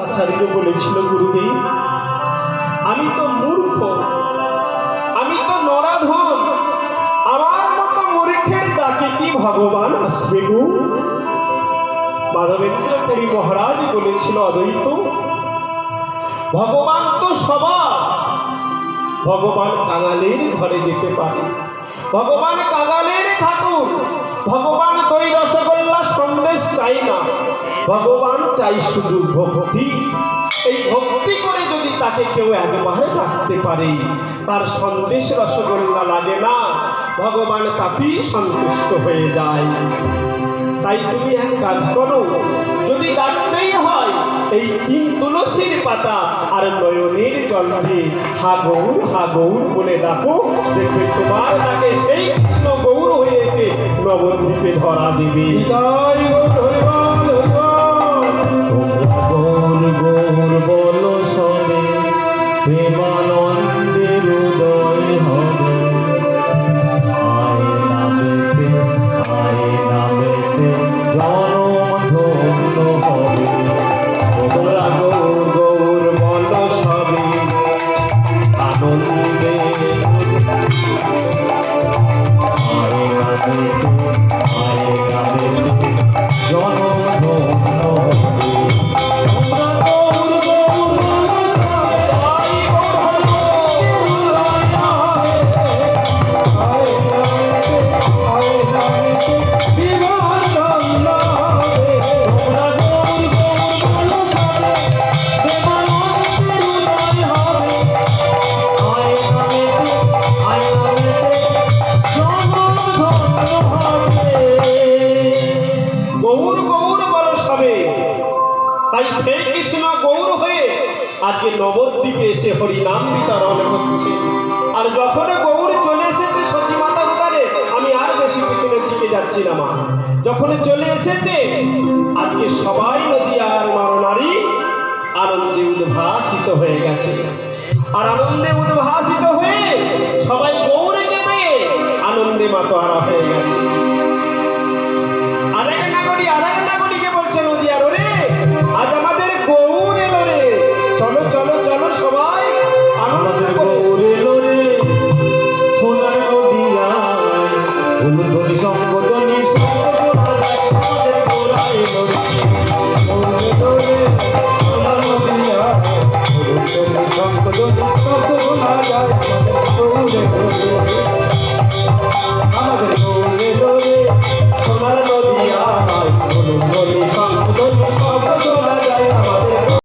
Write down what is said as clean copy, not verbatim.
আচার্য বলেছিল, গুরুদেব আমি তো মূর্খ, আমি তো নরাধম, আমার মতো মূর্খের ডাকে কি ভগবান আসবে গো? মাধবেন্দ্র পুরী মহারাজ বলেছিল, অদ্বৈত ভগবান তো সবার, ভগবান কাঙালের ঘরে যেতে পারে, ভগবান কাঙালের ঠাকুর, ভগবান দই রসগোল্লা সন্দেশ চাই না, ভগবান চাই শুধু ভক্তি। এই ভক্তি করে যদি তাকে কেউ একবার ডাকতে পারে, তার সন্দেশ রসগোল্লা লাগে না, ভগবান তাতেই সন্তুষ্ট হয়ে যায়। তাই তুমি এক কাজ করো, যদি ডাকতেই হয় এই 3 তুলসীর পাতা আর নয়নের জল দিয়ে হা গৌর বলে ডাকো, দেখবে তোমার ডাকে সেই কৃষ্ণ গৌর হয়ে এসে নবদ্বীপে ধরা দিবে। গৌর গৌর বলো সবে, প্রেমানন্দের উদয় হবে। আয় নামেতে জনম ধন্য হবে। তোমরা গৌর গৌর বলো সবে, আনন্দে জনম ধন্য হবে। আজকে নবদ্বীপে এসে হরিনাম বিতরণ করছে। আর যখন গৌর চলে এসেছে সচিমাতার উদারে, আমি আর বেশি পিছনের দিকে যাচ্ছি না মা, যখন চলে এসেছে আজকে সবাই নদীয়ার নরনারী আনন্দে উদ্ভাসিত হয়ে গেছে। আর আনন্দে উদ্ভাসিত হয়ে সবাই গৌরকে পেয়ে আনন্দে মাতোয়ারা হয়ে গেছে।